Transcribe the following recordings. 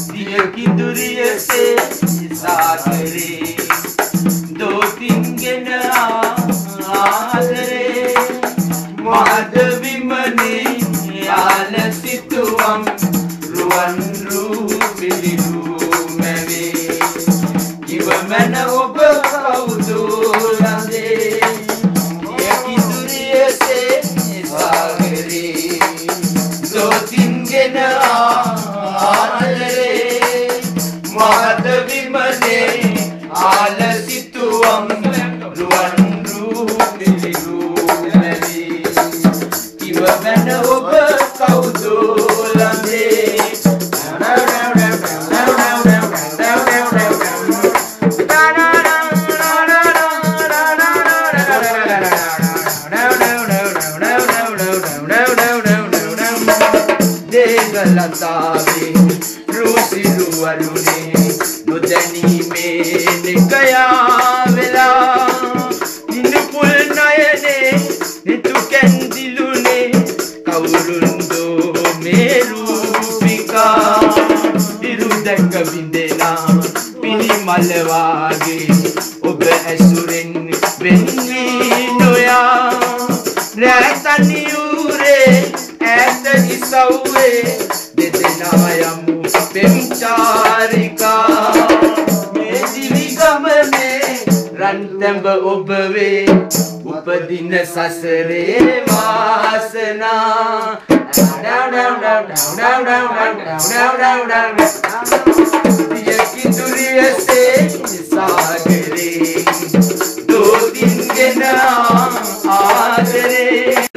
दिए की दुरिये से सागरे दो तीन ගෙන ආදරේ මාධවි මනේ ආලසිතුවම් රුවන් රූපිලිරු මැවේ කිව මන ඔබ කවුද ළඟේ යකි දුරියේ සේ සාගරේ දෝ තින් ගෙන ආදරේ මාධවි මනේ ආලසිතුවම් රුවන් රූපිලිරු මැවේ කිව මන ඔබ කවුද ළඟේ लतावे रूसिलु अरुणे नुदनी में निकया वेला निपुल नयने नितु कैंदिलुने कवुरुंदो मेरूपिका इरुदक बिंदेना पिनी मलवागे ඔබ ඇසුරෙන් වෙන්වී නොයා රැතනියුරේ ඈත ඉසව්වේ දෙදෙනා යමු පෙම්චාරිකා මේ දිවි ගමනේ රන්තැඹ ඔබ වේ උපදින සසරේ වාසනා दिए की दुरिये से सागरे दो दिन ගෙන ආදරේ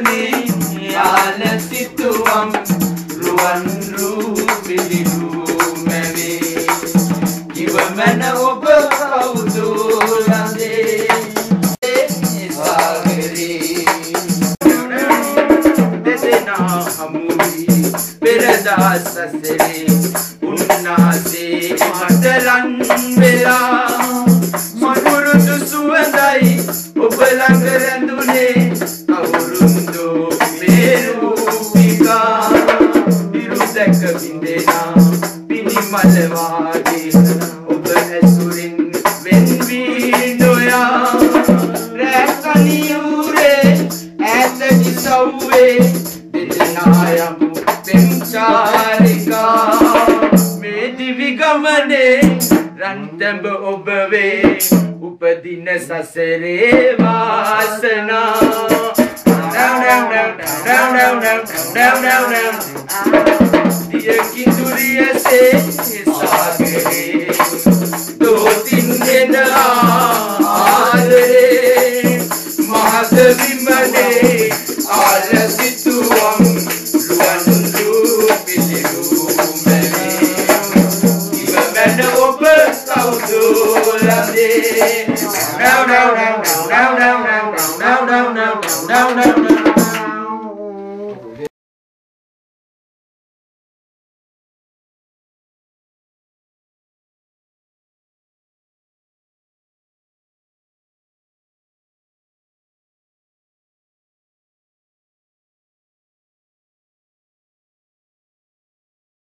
ආලසිතුවම් රුවන් රූපිලිරු මැවේ කිව මන ඔබ කවුද ළඟේ සාගරේ දෙදෙනා හමුවී පෙරදා සසරේ උන්නාසේ මඩලන් වෙලා මනුරුදු සුවඳයි ඔබ ළඟ රැඳුනේ කවුරුන්දෝ මේරූපිකා ඉරුදක බින්දෙනා පිනි මල වාගේ ඔබ ඇසුරින් වෙන්වී නොයා රැකනියුරේ ඈත ඉසව්වේ දෙදෙනා යමු පෙම්චාරිකා මේ දිවි ගමනේ රන්තැඹ ඔබ වේ උපදින සසරේ වාසනා दिए की दुरिये से सागरे दो तीन ගෙන ආදරේ මාධවි මනේ